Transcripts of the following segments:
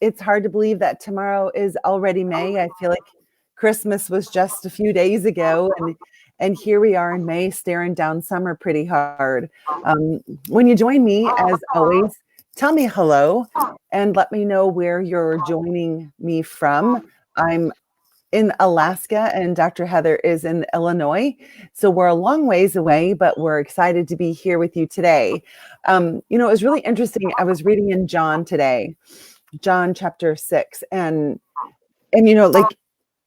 it's hard to believe that tomorrow is already May. I feel like Christmas was just a few days ago, and here we are in May staring down summer pretty hard. When you join me, as always, tell me hello and let me know where you're joining me from. I'm in Alaska and Dr. Heather is in Illinois. So we're a long ways away, but we're excited to be here with you today. It was really interesting. I was reading in John today, John chapter 6, and like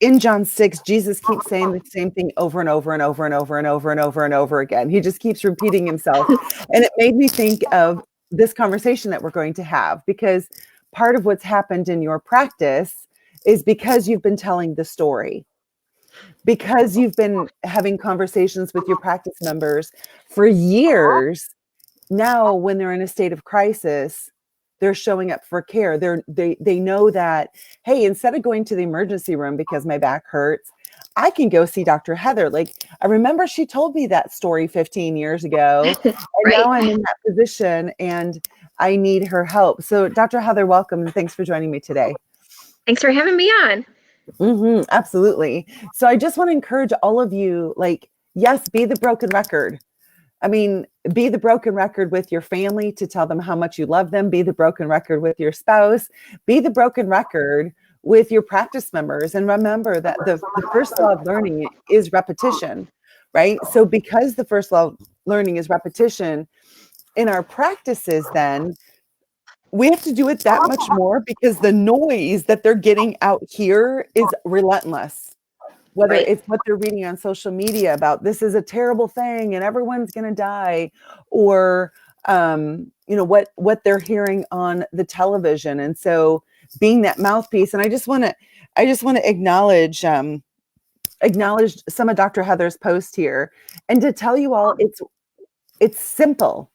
in John 6, Jesus keeps saying the same thing over and over and over and over and over and over and over again. He just keeps repeating himself. And it made me think of this conversation that we're going to have, because part of what's happened in your practice is because you've been telling the story, because you've been having conversations with your practice members for years. Now, when they're in a state of crisis, they're showing up for care. They know that, hey, instead of going to the emergency room because my back hurts, I can go see Dr. Heather. Like, I remember she told me that story 15 years ago, and Right. Now I'm in that position and I need her help. So Dr. Heather, welcome, and thanks for joining me today. Thanks for having me on. Absolutely. So I just want to encourage all of you, yes, be the broken record. I mean, be the broken record with your family to tell them how much you love them. Be the broken record with your spouse. Be the broken record with your practice members. And remember that the first law of learning is repetition, right? So because the first law of learning is repetition, in our practices then, we have to do it that much more because the noise that they're getting out here is relentless. Whether it's what they're reading on social media about this is a terrible thing and everyone's going to die, or what they're hearing on the television. And so being that mouthpiece, and I just want to acknowledge some of Dr. Heather's posts here, and to tell you all it's simple.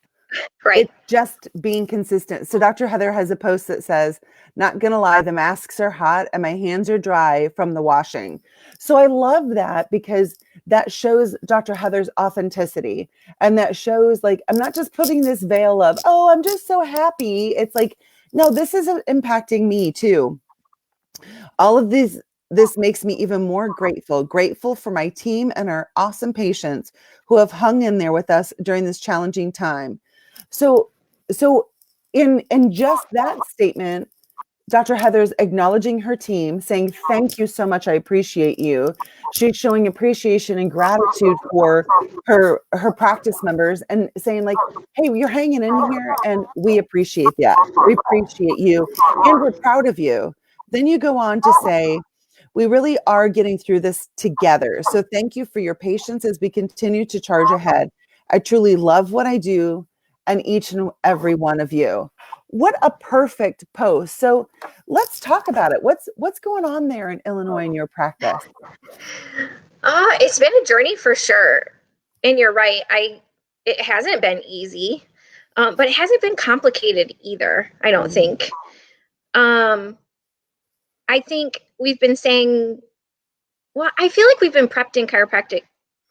Right. It's just being consistent. So Dr. Heather has a post that says, "Not gonna lie, the masks are hot and my hands are dry from the washing." So I love that, because that shows Dr. Heather's authenticity. And that shows, I'm not just putting this veil of, oh, I'm just so happy. It's like, no, this is impacting me too. All of this makes me even more grateful for my team and our awesome patients who have hung in there with us during this challenging time. So in just that statement, Dr. Heather's acknowledging her team, saying, "Thank you so much. I appreciate you." She's showing appreciation and gratitude for her practice members, and saying, "Hey, you're hanging in here and we appreciate that. We appreciate you and we're proud of you." Then you go on to say, "We really are getting through this together. So thank you for your patience as we continue to charge ahead. I truly love what I do and each and every one of you." What a perfect post. So let's talk about it. What's going on there in Illinois in your practice? It's been a journey for sure. And you're right. It hasn't been easy, but it hasn't been complicated either, I don't think. I think we've been saying, well, I feel like we've been prepped in chiropractic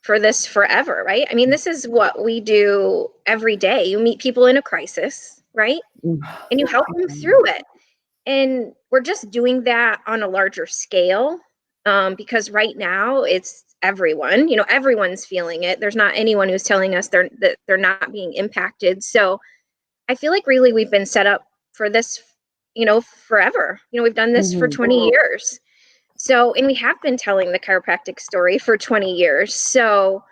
for this forever, right? I mean, this is what we do every day. You meet people in a crisis, right? And you help them through it. And we're just doing that on a larger scale, because right now it's everyone, everyone's feeling it. There's not anyone who's telling us that they're not being impacted. So I feel like really we've been set up for this, forever. We've done this for 20 years. So, and we have been telling the chiropractic story for 20 years. So,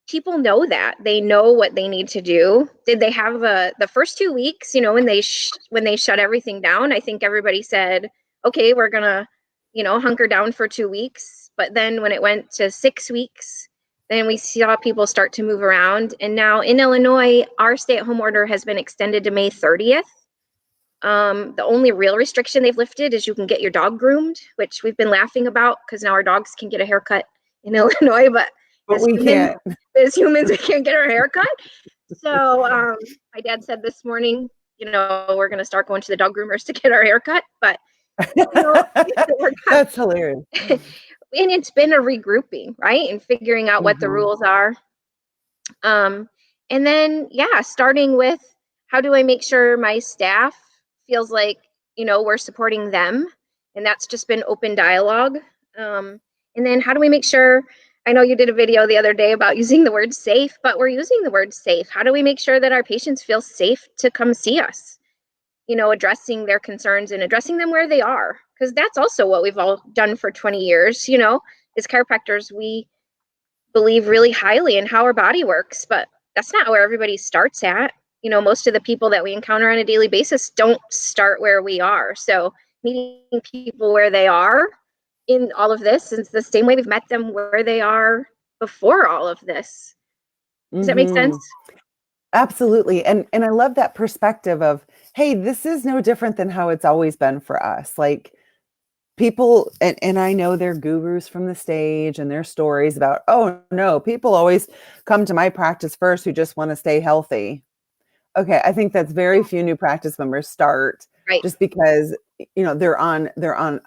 people know that. They know what they need to do. Did they have the first 2 weeks, when they shut everything down? I think everybody said, okay, we're going to, hunker down for 2 weeks. But then when it went to 6 weeks, then we saw people start to move around. And now in Illinois, our stay-at-home order has been extended to May 30th. The only real restriction they've lifted is you can get your dog groomed, which we've been laughing about because now our dogs can get a haircut in Illinois, but we can't. As humans, we can't get our hair cut. So my dad said this morning, we're going to start going to the dog groomers to get our hair cut. But that's hilarious. And it's been a regrouping, right? And figuring out what the rules are. And then, starting with how do I make sure my staff feels like, we're supporting them, and that's just been open dialogue. And then how do we make sure, I know you did a video the other day about using the word safe, but we're using the word safe. How do we make sure that our patients feel safe to come see us? Addressing their concerns and addressing them where they are. Because that's also what we've all done for 20 years, as chiropractors, we believe really highly in how our body works, but that's not where everybody starts at. Most of the people that we encounter on a daily basis don't start where we are. So meeting people where they are in all of this is the same way we've met them where they are before all of this. Does that make sense? Absolutely. And I love that perspective of, hey, this is no different than how it's always been for us. Like people, and I know they're gurus from the stage and their stories about, oh no, people always come to my practice first who just want to stay healthy. Okay, I think that's very few new practice members start Right. just because they're on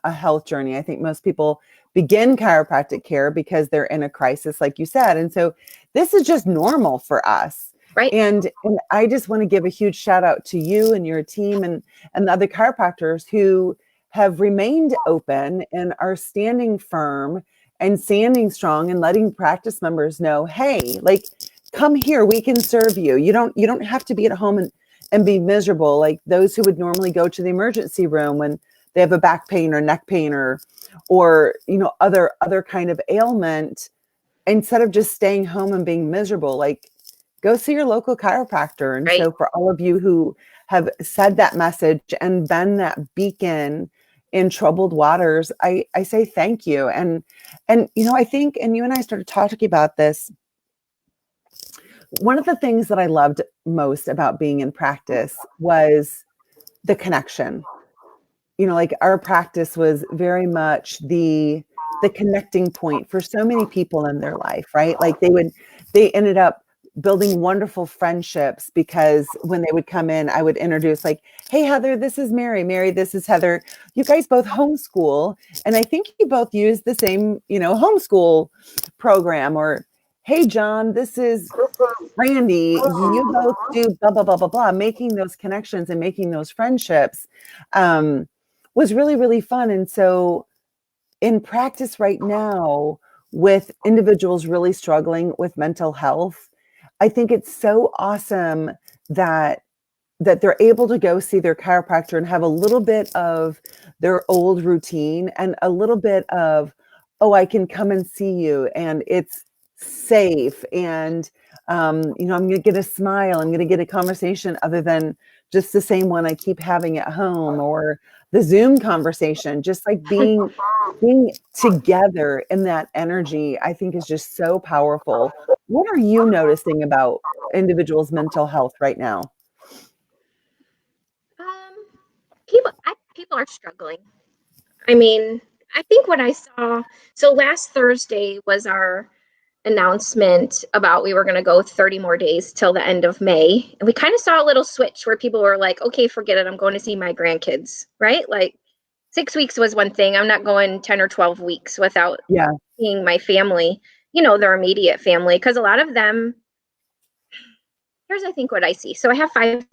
a health journey. I think most people begin chiropractic care because they're in a crisis, like you said. And so this is just normal for us. Right. And I just want to give a huge shout out to you and your team and the other chiropractors who have remained open and are standing firm and standing strong and letting practice members know, hey, like, come here, we can serve you. You don't have to be at home and be miserable like those who would normally go to the emergency room when they have a back pain or neck pain or other kind of ailment. Instead of just staying home and being miserable, like go see your local chiropractor. And Right. so for all of you who have said that message and been that beacon in troubled waters, I say thank you. And I think, and you and I started talking about this, one of the things that I loved most about being in practice was the connection. Like our practice was very much the connecting point for so many people in their life, right? Like they ended up building wonderful friendships because when they would come in, I would introduce like, hey, Heather, this is Mary. Mary, this is Heather. You guys both homeschool. And I think you both use the same, homeschool program. Or, hey, John, this is Randy. You both do blah, blah, blah, blah, blah. Making those connections and making those friendships was really, really fun. And so in practice right now with individuals really struggling with mental health, I think it's so awesome that they're able to go see their chiropractor and have a little bit of their old routine and a little bit of, oh, I can come and see you and it's safe. And, I'm going to get a smile. I'm going to get a conversation other than just the same one I keep having at home or the Zoom conversation. Just like being together in that energy, I think is just so powerful. What are you noticing about individuals' mental health right now? People are struggling. I mean, I think what I saw, so last Thursday was our announcement about we were going to go 30 more days till the end of May. And we kind of saw a little switch where people were like, okay, forget it. I'm going to see my grandkids, right? Like 6 weeks was one thing. I'm not going 10 or 12 weeks without seeing my family, their immediate family. Because a lot of them, here's, I think, what I see. So I have 5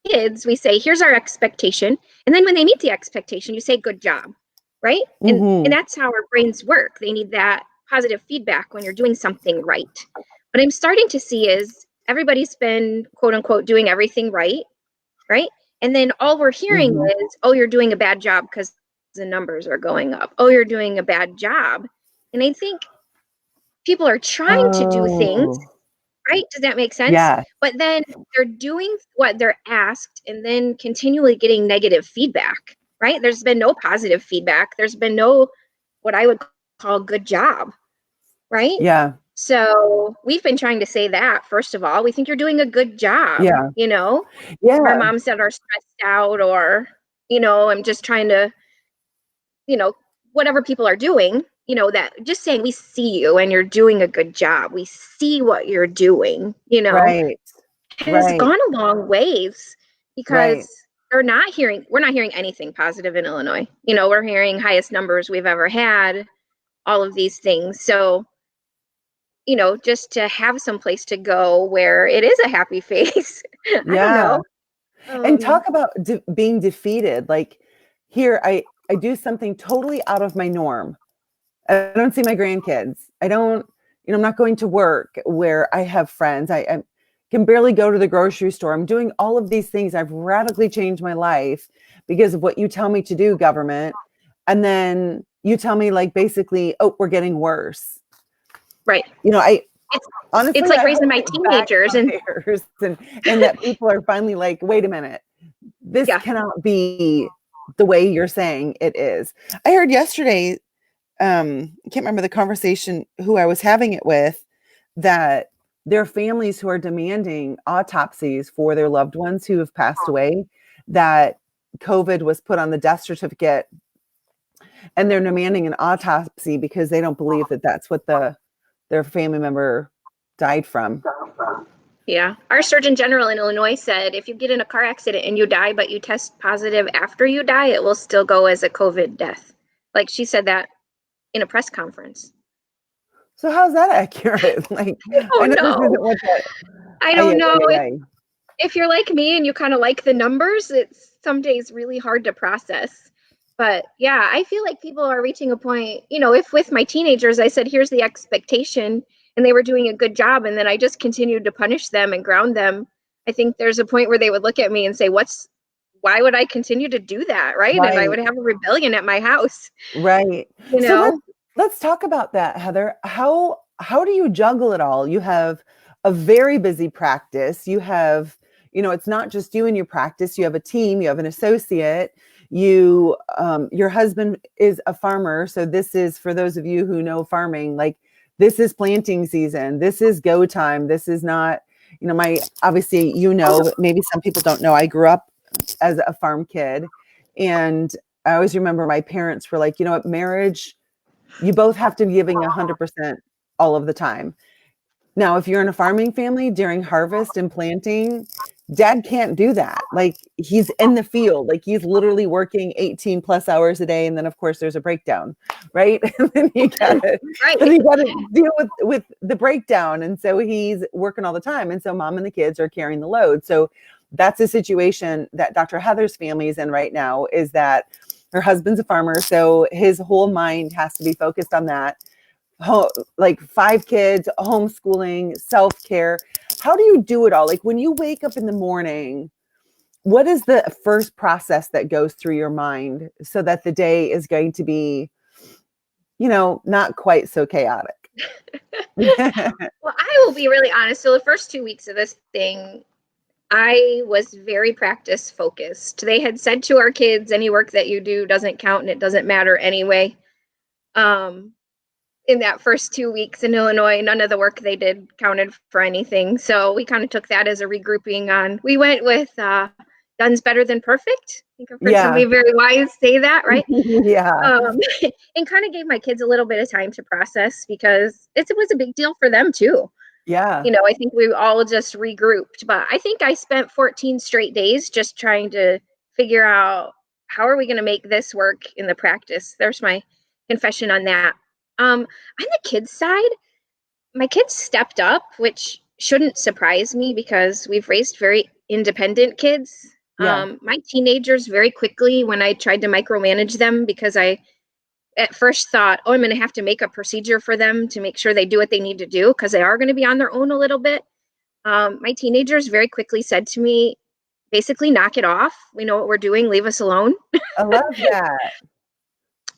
kids. We say, here's our expectation. And then when they meet the expectation, you say, good job. Right. And that's how our brains work. They need that positive feedback when you're doing something right. What I'm starting to see is everybody's been, quote unquote, doing everything right. Right. And then all we're hearing is, oh, you're doing a bad job because the numbers are going up. Oh, you're doing a bad job. And I think people are trying to do things right. Does that make sense? Yeah. But then they're doing what they're asked and then continually getting negative feedback. Right? There's been no positive feedback. There's been no what I would call good job. Right? Yeah. So we've been trying to say that, first of all, we think you're doing a good job. Yeah. Yeah. My mom said are stressed out or, I'm just trying to, whatever people are doing, that just saying we see you and you're doing a good job. We see what you're doing, Right. has gone a long ways because we're not hearing anything positive in Illinois. We're hearing highest numbers we've ever had, all of these things. So just to have some place to go where it is a happy face. I don't Yeah. know. And Um, talk about being defeated. Like here, I do something totally out of my norm. I don't see my grandkids. I don't, I'm not going to work where I have friends. I can barely go to the grocery store. I'm doing all of these things. I've radically changed my life because of what you tell me to do, government. And then you tell me, like, basically, oh, we're getting worse. right. I It's it's honestly, like I raising hope my it teenagers, and backfires and that people are finally like, wait a minute, this yeah. cannot be the way you're saying it is. I heard yesterday, I can't remember the conversation who I was having it with, that there are families who are demanding autopsies for their loved ones who have passed away, that COVID was put on the death certificate, and they're demanding an autopsy because they don't believe that that's what their family member died from. Yeah. Our Surgeon General in Illinois said if you get in a car accident and you die, but you test positive after you die, it will still go as a COVID death. Like she said that in a press conference. So how's that accurate? Like, Oh I know this no. isn't what the I ay, don't know. ay, ay. If you're like me and you kind of like the numbers, it's some days really hard to process. But yeah, I feel like people are reaching a point, if with my teenagers, I said, here's the expectation, and they were doing a good job, and then I just continued to punish them and ground them. I think there's a point where they would look at me and say, why would I continue to do that? Right. And I Right, would have a rebellion at my house, right. you So know? let's talk about that, Heather. How do you juggle it all? You have a very busy practice. You have, it's not just you and your practice. You have a team. You have an associate. Your husband is a farmer. So this is, for those of you who know farming, like, this is planting season. This is go time. This is not, obviously, but maybe some people don't know. I grew up as a farm kid, and I always remember my parents were like, what, marriage, you both have to be giving 100% all of the time. Now, if you're in a farming family during harvest and planting, dad can't do that. Like, he's in the field, like he's literally working 18 plus hours a day. And then of course there's a breakdown, right? And then Right. you gotta deal with the breakdown. And so he's working all the time. And so mom and the kids are carrying the load. So that's a situation that Dr. Heather's family is in right now, is that her husband's a farmer. So his whole mind has to be focused on that. Like 5 kids, homeschooling, self-care. How do you do it all? Like, when you wake up in the morning, what is the first process that goes through your mind so that the day is going to be, not quite so chaotic? Well, I will be really honest. So the first 2 weeks of this thing, I was very practice focused. They had said to our kids, any work that you do doesn't count and it doesn't matter anyway. In that first 2 weeks in Illinois, none of the work they did counted for anything. So we kind of took that as a regrouping we went with done's better than perfect. I think I've heard Yeah. somebody very wise say that, right? Yeah. And kind of gave my kids a little bit of time to process because it was a big deal for them too. Yeah. I think we all just regrouped, but I think I spent 14 straight days just trying to figure out how are we going to make this work in the practice. There's my confession on that. On the kids' side, my kids stepped up, which shouldn't surprise me because we've raised very independent kids. Yeah. My teenagers very quickly, when I tried to micromanage them, because I at first thought, oh, I'm going to have to make a procedure for them to make sure they do what they need to do because they are going to be on their own a little bit. My teenagers very quickly said to me, basically, knock it off. We know what we're doing. Leave us alone. I love that.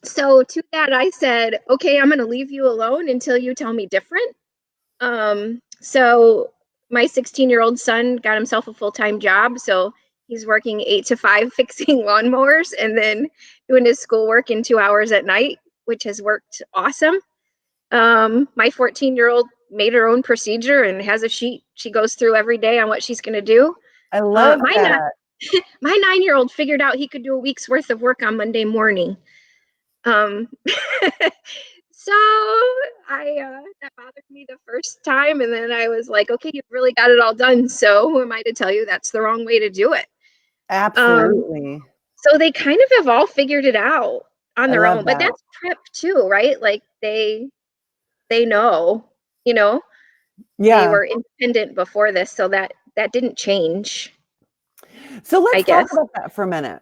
So to that, I said, okay, I'm going to leave you alone until you tell me different. So my 16-year-old son got himself a full-time job. So he's working 8 to 5 fixing lawnmowers and then doing his schoolwork in 2 hours at night, which has worked awesome. My 14-year-old made her own procedure and has a sheet she goes through every day on what she's going to do. I love My that. my 9-year-old figured out he could do a week's worth of work on Monday morning. Um, so that bothered me the first time, and then I was like, okay, you've really got it all done. So who am I to tell you that's the wrong way to do it? Absolutely. So they kind of have all figured it out on I their love own, but that. that's prep too, right? Like they know. you know, they Yeah. were independent before this, so that didn't change, So I let's talk guess. about that for a minute.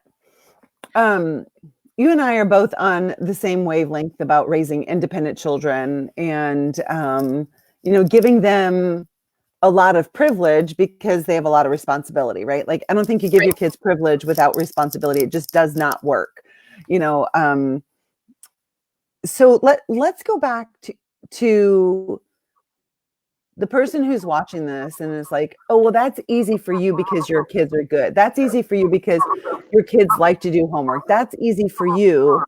You and I are both on the same wavelength about raising independent children and, giving them a lot of privilege because they have a lot of responsibility, right? Like, I don't think you give Right. your kids privilege without responsibility. It just does not work, you know. So let's go back to the person who's watching this and is like, oh, well, that's easy for you because your kids are good. That's easy for you because your kids like to do homework. That's easy for you,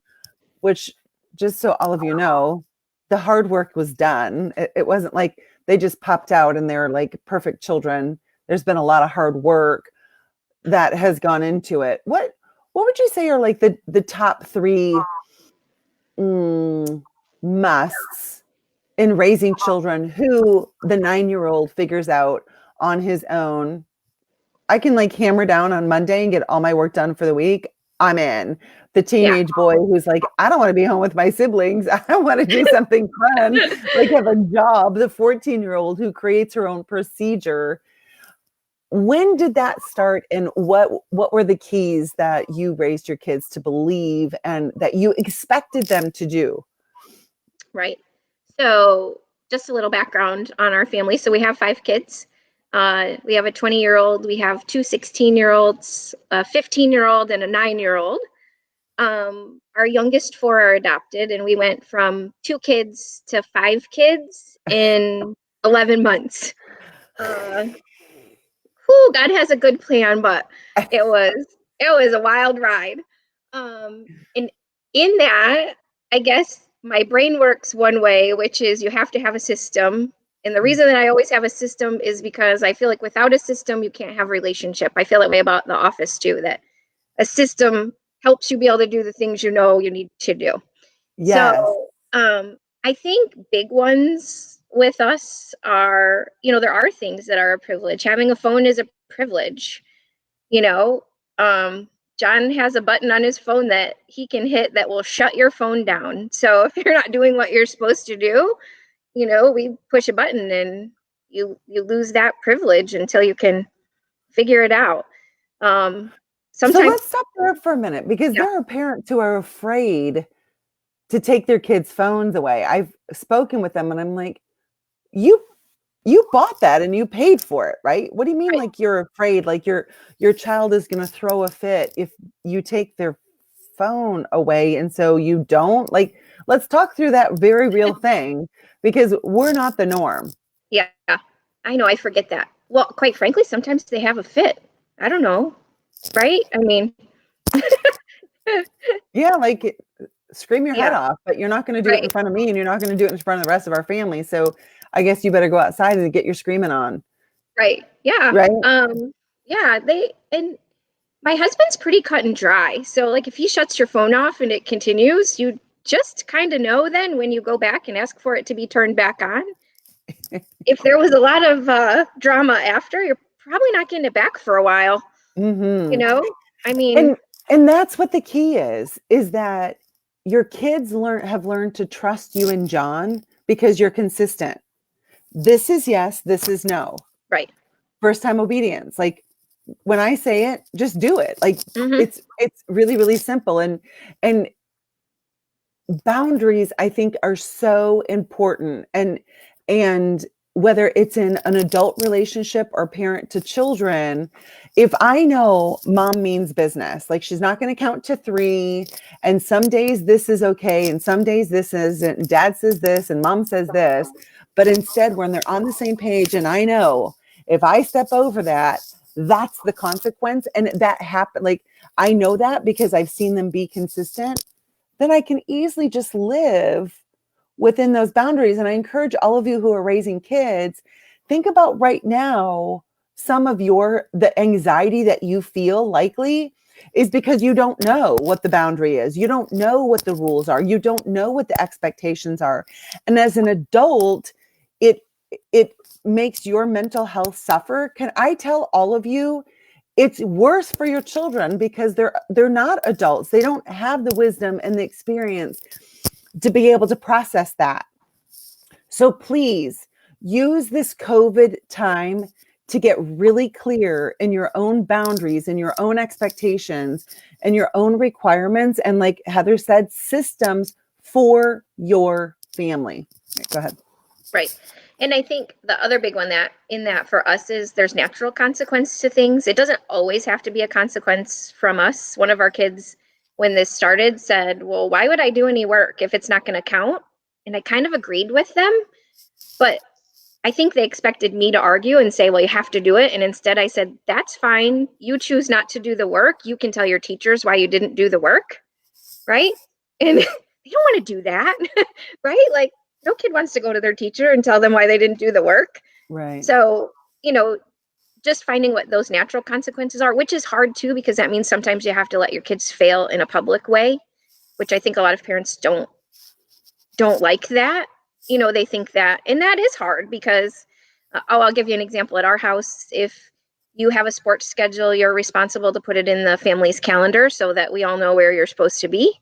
which, just so all of you know, the hard work was done. It wasn't like they just popped out and they're like perfect children. There's been a lot of hard work that has gone into it. What would you say are like the top three musts in raising children who the 9-year-old figures out on his own? I can like hammer down on Monday and get all my work done for the week. I'm in. The Yeah. teenage boy who's like, I don't want to be home with my siblings. I want to do something fun, like have a job. The 14-year-old who creates her own procedure. When did that start, and what were the keys that you raised your kids to believe and that you expected them to do? Right. So, just a little background on our family. So, we have 5 kids. We have a 20-year-old, we have 2 16-year-olds, a 15-year-old, and a 9-year-old. Our youngest 4 are adopted, and we went from 2 kids to 5 kids in 11 months. Uh, God has a good plan, but it was a wild ride. And in that, I guess my brain works one way, which is you have to have a system. And the reason that I always have a system is because I feel like without a system, you can't have a relationship. I feel that way about the office too, that a system helps you be able to do the things you know you need to do. Yes. So I think big ones with us are, there are things that are a privilege. Having a phone is a privilege. You know, John has a button on his phone that he can hit that will shut your phone down. So if you're not doing what you're supposed to do, we push a button and you lose that privilege until you can figure it out. So Sometimes, let's stop there for a minute because yeah, there are parents who are afraid to take their kids' phones away. I've spoken with them and I'm like, you you bought that and you paid for it, right? What do you mean right, like you're afraid like your child is going to throw a fit if you take their phone away and so you don't? Like, let's talk through that very real thing because we're not the norm. yeah, I know, I forget that. Well, quite frankly, sometimes they have a fit. I don't know, right? I mean, Yeah, like scream your head yeah, off, but you're not going to do it in right, front of me and you're not going to do it in front of the rest of our family. So I guess you better go outside and get your screaming on, right, yeah, right? yeah. And my husband's pretty cut and dry. So, like, if he shuts your phone off and it continues, you just kind of know then when you go back and ask for it to be turned back on. If there was a lot of drama after, you're probably not getting it back for a while. You Hmm. know, I mean, And and that's what the key is that your kids have learned to trust you and John because you're consistent. This is yes, this is no. right. First time obedience. Like when I say it, just do it. Like Hmm. it's really really simple and boundaries I think are so important and whether it's in an adult relationship or parent to children, if I know mom means business, like she's not going to count to 3 and some days this is okay and some days this isn't, and dad says this and mom says this, but instead when they're on the same page and I know if I step over that, that's the consequence and that happen, like I know that because I've seen them be consistent, then I can easily just live within those boundaries. And I encourage all of you who are raising kids, think about right now, some of the anxiety that you feel likely is because you don't know what the boundary is. You don't know what the rules are. You don't know what the expectations are. And as an adult, it it makes your mental health suffer. Can I tell all of you, it's worse for your children because they're not adults. They don't have the wisdom and the experience to be able to process that. So please use this COVID time to get really clear in your own boundaries and your own expectations and your own requirements. And like Heather said, systems for your family. Right, go ahead. Right. And I think the other big one that for us is there's natural consequence to things. It doesn't always have to be a consequence from us. One of our kids, when this started, said, well, why would I do any work if it's not going to count? And I kind of agreed with them, but I think they expected me to argue and say, well, you have to do it. And instead I said, that's fine. You choose not to do the work. You can tell your teachers why you didn't do the work. Right. And they don't want to do that. Right. Like, no kid wants to go to their teacher and tell them why they didn't do the work. Right. So, just finding what those natural consequences are, which is hard too, because that means sometimes you have to let your kids fail in a public way, which I think a lot of parents don't like that. They think that, and that is hard because, I'll give you an example. At our house, if you have a sports schedule, you're responsible to put it in the family's calendar so that we all know where you're supposed to be.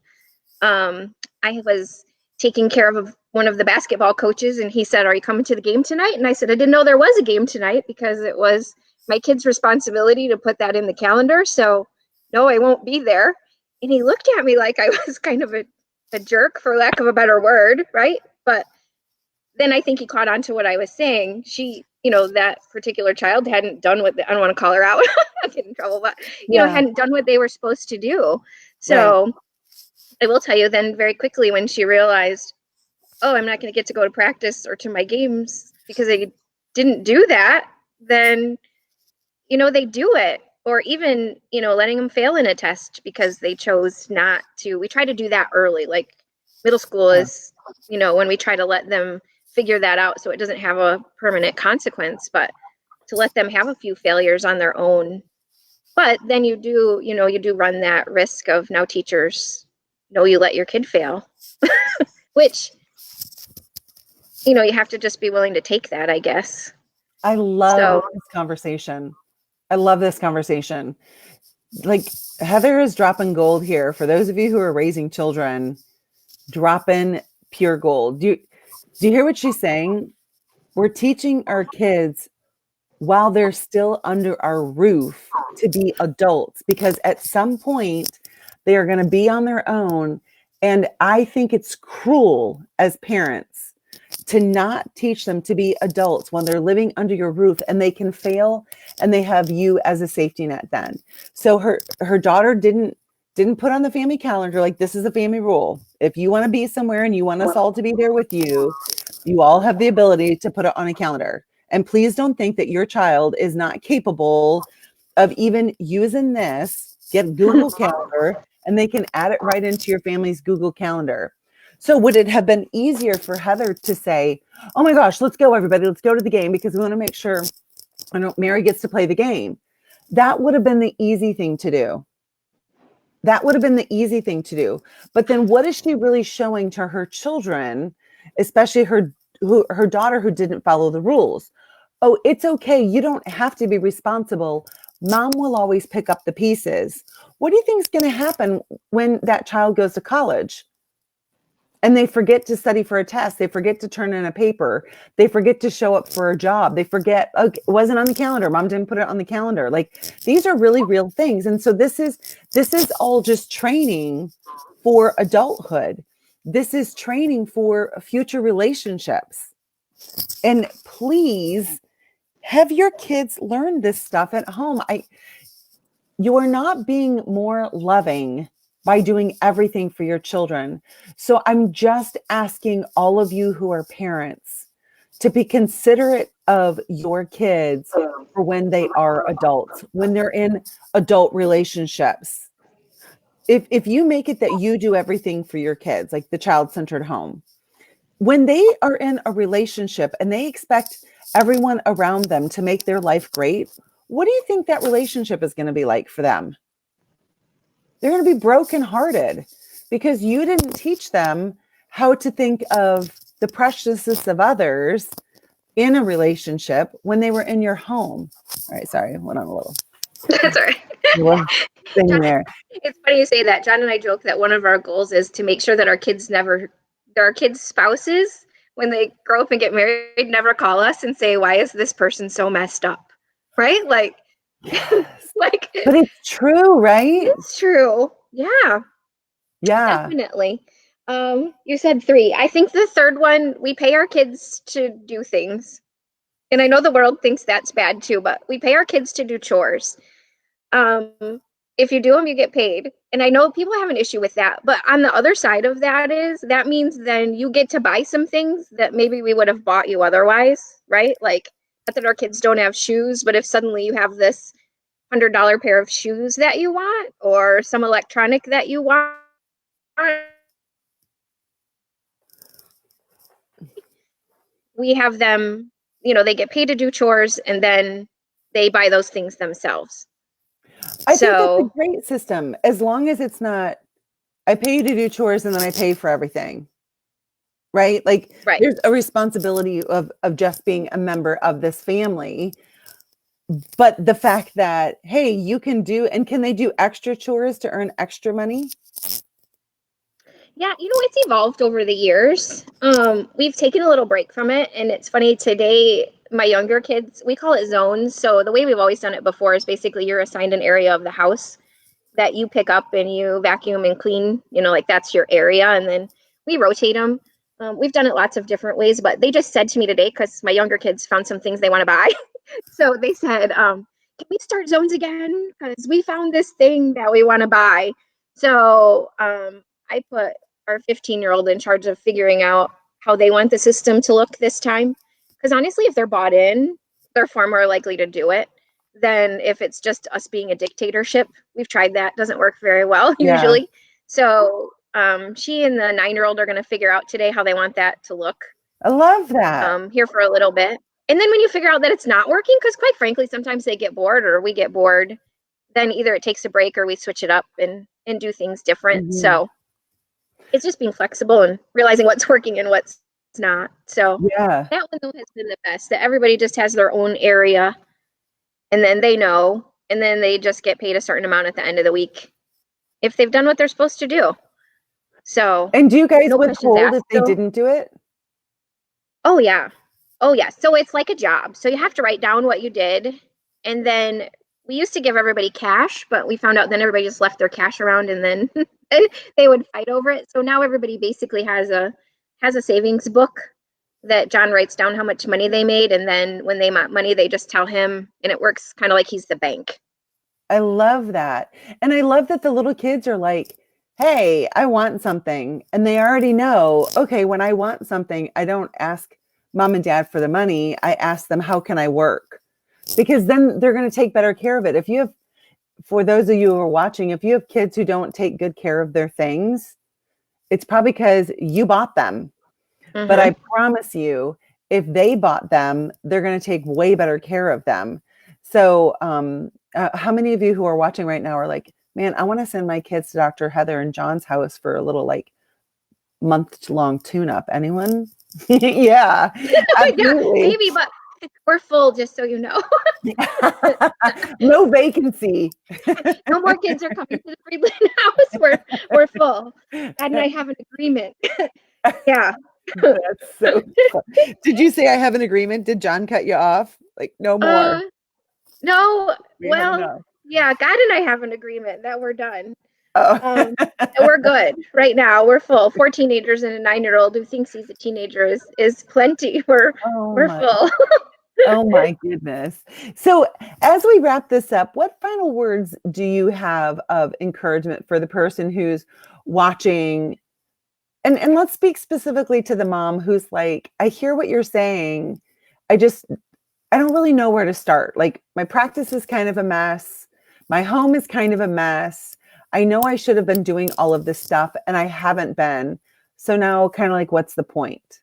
I was taking care of one of the basketball coaches, and he said, are you coming to the game tonight? And I said, I didn't know there was a game tonight because it was my kid's responsibility to put that in the calendar. So no, I won't be there. And he looked at me like I was kind of a jerk, for lack of a better word. Right. But then I think he caught on to what I was saying. She, that particular child hadn't done what, I don't want to call her out, I'll get in trouble, but, hadn't done what they were supposed to do. So right. I will tell you then very quickly when she realized, oh, I'm not going to get to go to practice or to my games because they didn't do that, then, they do it. Or even, letting them fail in a test because they chose not to. We try to do that early. Like middle school is, when we try to let them figure that out so it doesn't have a permanent consequence, but to let them have a few failures on their own. But then you do run that risk of now teachers know you let your kid fail, which, you have to just be willing to take that, I guess. I love this conversation. I love this conversation. Like Heather is dropping gold here. For those of you who are raising children, dropping pure gold. Do you hear what she's saying? We're teaching our kids while they're still under our roof to be adults, because at some point they are going to be on their own. And I think it's cruel as parents to not teach them to be adults when they're living under your roof and they can fail and they have you as a safety net then. So her daughter didn't put on the family calendar, like, this is a family rule. If you want to be somewhere and you want us all to be there with you, you all have the ability to put it on a calendar. And please don't think that your child is not capable of even using this. Get Google Calendar and they can add it right into your family's Google Calendar. So would it have been easier for Heather to say, oh my gosh, let's go everybody, let's go to the game because we want to make sure Mary gets to play the game? That would have been the easy thing to do. That would have been the easy thing to do. But then what is she really showing to her children, especially her daughter who didn't follow the rules? Oh, it's okay. You don't have to be responsible. Mom will always pick up the pieces. What do you think is going to happen when that child goes to college and they forget to study for a test? They forget to turn in a paper. They forget to show up for a job. They forget, okay, it wasn't on the calendar. Mom didn't put it on the calendar. Like, these are really real things. And so this is all just training for adulthood. This is training for future relationships. And please have your kids learn this stuff at home. You are not being more loving by doing everything for your children. So I'm just asking all of you who are parents to be considerate of your kids for when they are adults, when they're in adult relationships. If you make it that you do everything for your kids, like the child-centered home, when they are in a relationship and they expect everyone around them to make their life great, what do you think that relationship is going to be like for them? They're going to be brokenhearted because you didn't teach them how to think of the preciousness of others in a relationship when they were in your home. All right, sorry, went on a little. That's all right. Thing there. It's funny you say that. John and I joke that one of our goals is to make sure that our kids' spouses when they grow up and get married, never call us and say, why is this person so messed up? Right? Like, Yes. like But it's true, right? it's true. Yeah, Yeah. definitely. You said 3. I think the third one, we pay our kids to do things. And I know the world thinks that's bad too, but we pay our kids to do chores. Um, if you do them, you get paid. And I know people have an issue with that. But on the other side of that is that means then you get to buy some things that maybe we would have bought you otherwise, right? Like, not that our kids don't have shoes, but if suddenly you have this $100 pair of shoes that you want or some electronic that you want, we have them, they get paid to do chores and then they buy those things themselves. I think that's a So, great system, as long as it's not, I pay you to do chores and then I pay for everything. Right? Like right. there's a responsibility of just being a member of this family. But the fact that, hey, you can do, and can they do extra chores to earn extra money? Yeah, it's evolved over the years. We've taken a little break from it, and it's funny today, my younger kids, we call it zones. So the way we've always done it before is basically you're assigned an area of the house that you pick up and you vacuum and clean, like that's your area, and then we rotate them. We've done it lots of different ways, but they just said to me today, because my younger kids found some things they want to buy. So they said, can we start zones again? Because we found this thing that we want to buy. So I put our 15-year-old in charge of figuring out how they want the system to look this time. Because honestly, if they're bought in, they're far more likely to do it than if it's just us being a dictatorship. We've tried that. Doesn't work very well Yeah. usually. So she and the 9-year-old are going to figure out today how they want that to look I love that. here for a little bit. And then when you figure out that it's not working, because quite frankly, sometimes they get bored or we get bored, then either it takes a break or we switch it up and do things different. Mhm. So it's just being flexible and realizing what's working and what's not. So Yeah. that one though has been the best, that everybody just has their own area and then they know, and then they just get paid a certain amount at the end of the week if they've done what they're supposed to do. So And do you guys no questions withhold if asked. they So, didn't do it? oh yeah. Oh yeah. So it's like a job. So you have to write down what you did. And then we used to give everybody cash, but we found out then everybody just left their cash around and then they would fight over it. So now everybody basically has a savings book that John writes down how much money they made, and then when they want money, they just tell him, and it works kind of like he's the bank. I love that. And I love that the little kids are like, hey, I want something. And they already know, okay, when I want something, I don't ask mom and dad for the money. I ask them, how can I work? Because then they're going to take better care of it. If you have, for those of you who are watching, if you have kids who don't take good care of their things, it's probably because you bought them. But I Mm-hmm. promise you, if they bought them, they're going to take way better care of them. So, how many of you who are watching right now are like, man, I want to send my kids to Dr. Heather and John's house for a little like month-long tune-up? Anyone? Yeah, Yeah, absolutely. maybe, but we're full, just so you know. No vacancy. No more kids are coming to the Freedlund house. We're full. Dad and I have an agreement. Yeah. That's so fun. Did you say I have an agreement? Did John cut you off? Like, no more. Uh, no. We had Well, enough. yeah. God and I have an agreement that we're done. Oh. And we're good right now. We're full. 4 teenagers and a 9-year-old who thinks he's a teenager is plenty. Oh We're my full. Oh my goodness. So, as we wrap this up, what final words do you have of encouragement for the person who's watching? And let's speak specifically to the mom who's like, I hear what you're saying. I just, I don't really know where to start. Like, my practice is kind of a mess. My home is kind of a mess. I know I should have been doing all of this stuff and I haven't been. So now, kind of like, what's the point?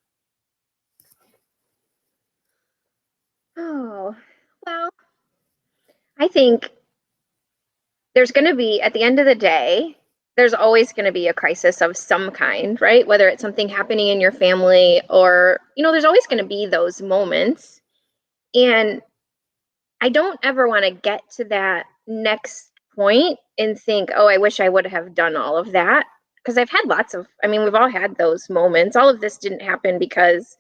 Oh, well, I think there's going to be, at the end of the day, there's always going to be a crisis of some kind, right? Whether it's something happening in your family or, there's always going to be those moments. And I don't ever want to get to that next point and think, oh, I wish I would have done all of that. Because I've had we've all had those moments. All of this didn't happen because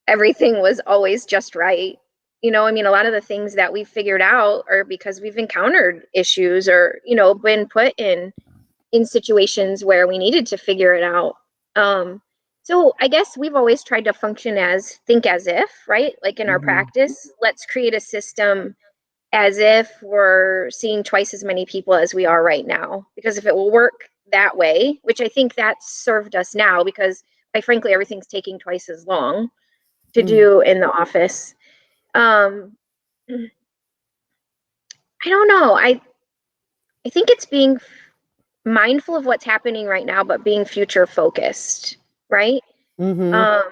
everything was always just right. You know, I mean, a lot of the things that we've figured out are because we've encountered issues or, you know, been put in situations where we needed to figure it out. So I guess we've always tried to function as think as if, right? Like in our practice, let's create a system as if we're seeing twice as many people as we are right now. Because if it will work that way, which I think that's served us now, because quite frankly, everything's taking twice as long to do in the office. Um, I don't know. I think it's being mindful of what's happening right now, but being future focused, right? Um,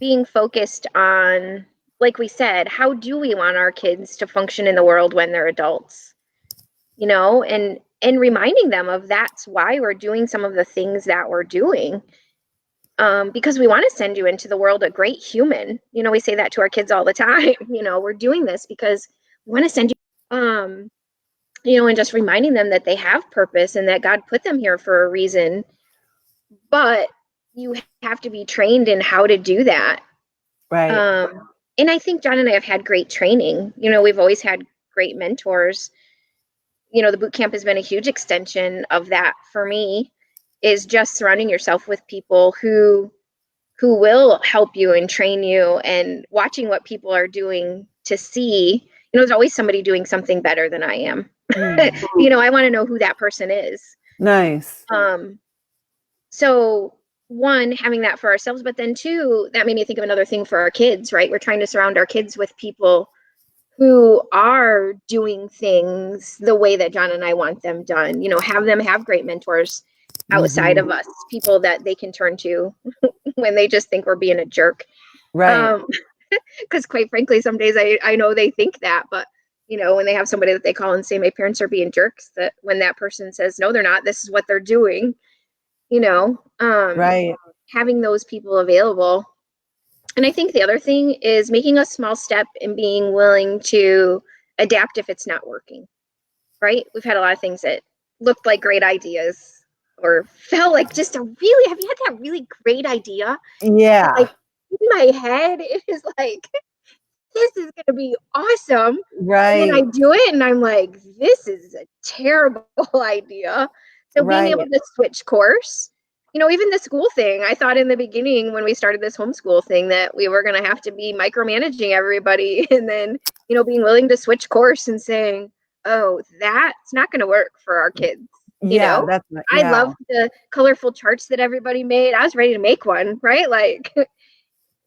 being focused on, like we said, how do we want our kids to function in the world when they're adults? You know, and reminding them of that's why we're doing some of the things that we're doing. Because we want to send you into the world a great human. You know, we say that to our kids all the time. You know, we're doing this because we want to send you, you know, and just reminding them that they have purpose and that God put them here for a reason. But you have to be trained in how to do that. Right. And I think John and I have had great training. You know, we've always had great mentors. You know, the boot camp has been a huge extension of that for me, is just surrounding yourself with people who will help you and train you, and watching what people are doing to see, you know, there's always somebody doing something better than I am. You know, I want to know who that person is. Nice. So one, having that for ourselves, but then two, that made me think of another thing for our kids, right? We're trying to surround our kids with people who are doing things the way that John and I want them done. You know, have them have great mentors outside of us, people that they can turn to when they just think we're being a jerk. Right. Because quite frankly, some days I know they think that, but you know, when they have somebody that they call and say, my parents are being jerks, that when that person says, no, they're not, this is what they're doing, you know, Right. having those people available. And I think the other thing is making a small step and being willing to adapt if it's not working, right? We've had a lot of things that looked like great ideas or felt like just have you had that really great idea? Yeah. Like in my head, it is like, this is going to be awesome. And then I Right. do it and I'm like, this is a terrible idea. So being able Right. to switch course, you know, even the school thing, I thought in the beginning when we started this homeschool thing that we were going to have to be micromanaging everybody. And then, you know, being willing to switch course and saying, oh, that's not going to work for our kids. You Yeah. know, That's I yeah. loved the colorful charts that everybody made. I was ready to make one, right? Like,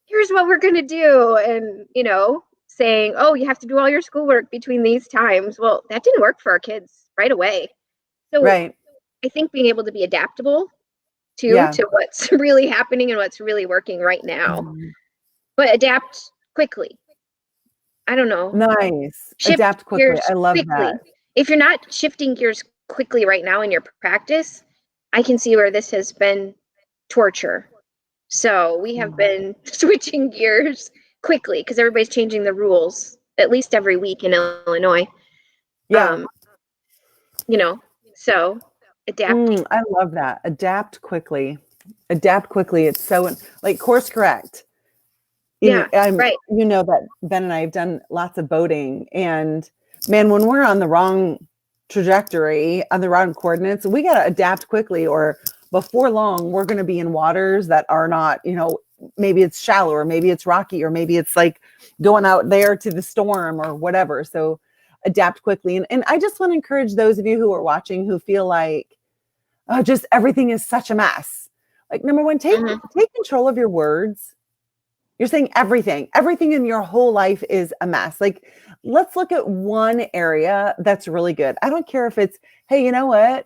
here's what we're going to do. And, you know, saying, oh, you have to do all your schoolwork between these times. Well, that didn't work for our kids right away. So Right. I think being able to be adaptable Yeah. to what's really happening and what's really working right now, but adapt quickly. I don't know. Nice. Shift Adapt quickly. gears I love quickly. that. If you're not shifting gears quickly right now in your practice, I can see where this has been torture. So we have been switching gears quickly because everybody's changing the rules at least every week in Illinois. Yeah. You know, so adapting. I love that. Adapt quickly. Adapt quickly. It's so like course correct. Yeah, right. You know that Ben and I have done lots of boating, and man, when we're on the wrong trajectory, on the wrong coordinates, we got to adapt quickly, or before long, we're going to be in waters that are not, you know, maybe it's shallow, or maybe it's rocky, or maybe it's like going out there to the storm or whatever. So adapt quickly. And I just want to encourage those of you who are watching who feel like, oh, just everything is such a mess. Like, number one, take control of your words. You're saying everything in your whole life is a mess. Like, let's look at one area that's really good. I don't care if it's, hey, you know what?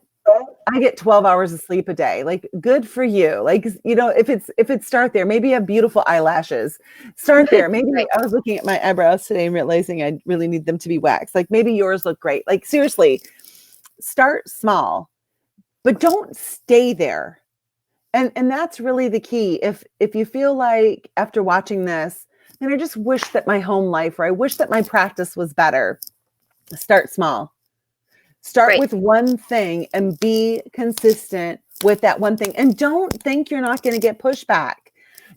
I get 12 hours of sleep a day. Like, good for you. Like, you know, if it's start there, maybe you have beautiful eyelashes. Start there. Maybe Right. I was looking at my eyebrows today and realizing I really need them to be waxed. Like, maybe yours look great. Like, seriously, start small, but don't stay there. And that's really the key. If you feel like after watching this, and I just wish that my home life, or I wish that my practice was better, start small. Start with one thing and be consistent with that one thing. And don't think you're not going to get pushback.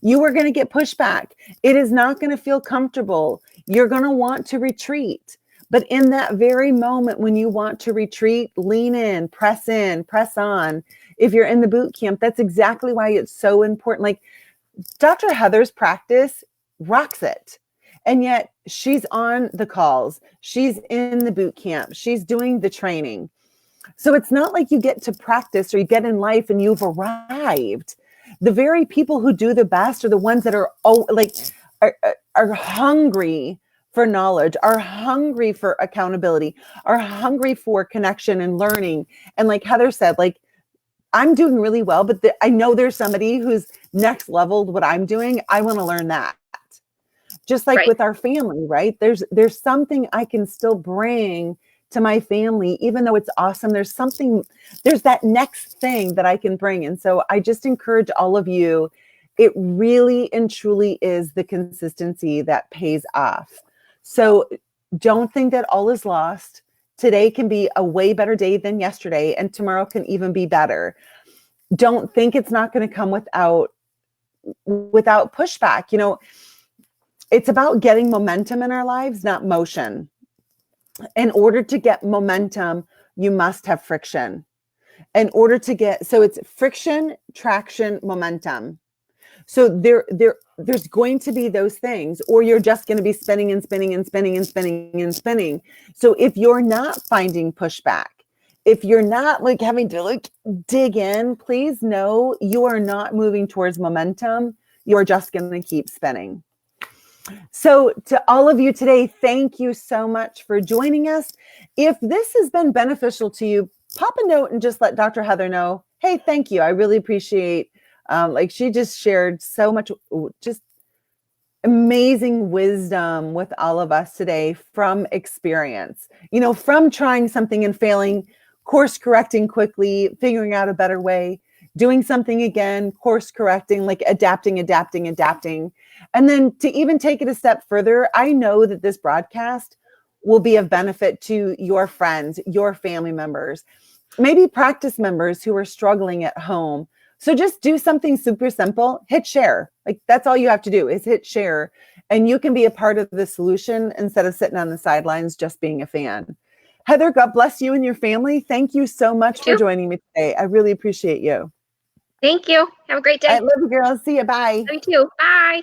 You are going to get pushback. It is not going to feel comfortable. You're going to want to retreat. But in that very moment when you want to retreat, lean in, press on. If you're in the boot camp, that's exactly why it's so important. Like Dr. Heather's practice rocks it. And yet she's on the calls. She's in the boot camp. She's doing the training. So it's not like you get to practice or you get in life and you've arrived. The very people who do the best are the ones that are hungry for knowledge, are hungry for accountability, are hungry for connection and learning. And like Heather said, like, I'm doing really well, but I know there's somebody who's next leveled what I'm doing. I want to learn that. Just like with our family, right? There's something I can still bring to my family, even though it's awesome. There's that next thing that I can bring. And so I just encourage all of you, it really and truly is the consistency that pays off. So don't think that all is lost. Today can be a way better day than yesterday, and tomorrow can even be better. Don't think it's not going to come without pushback. You know, it's about getting momentum in our lives, not motion. In order to get momentum, you must have friction. So it's friction, traction, momentum. So there's going to be those things, or you're just going to be spinning and spinning and spinning and spinning and spinning. So if you're not finding pushback, if you're not like having to like dig in, please know you are not moving towards momentum. You're just going to keep spinning. So to all of you today, thank you so much for joining us. If this has been beneficial to you, pop a note and just let Dr. Heather know, hey, thank you. I really appreciate, like she just shared so much, just amazing wisdom with all of us today from experience, you know, from trying something and failing, course correcting quickly, figuring out a better way, doing something again, course correcting, like adapting. And then to even take it a step further, I know that this broadcast will be of benefit to your friends, your family members, maybe practice members who are struggling at home. So just do something super simple, hit share. Like that's all you have to do is hit share, and you can be a part of the solution instead of sitting on the sidelines, just being a fan. Heather, God bless you and your family. Thank you so much for joining me today. I really appreciate you. Thank you. Have a great day. I love you, girls. See you. Bye. Thank you. Bye.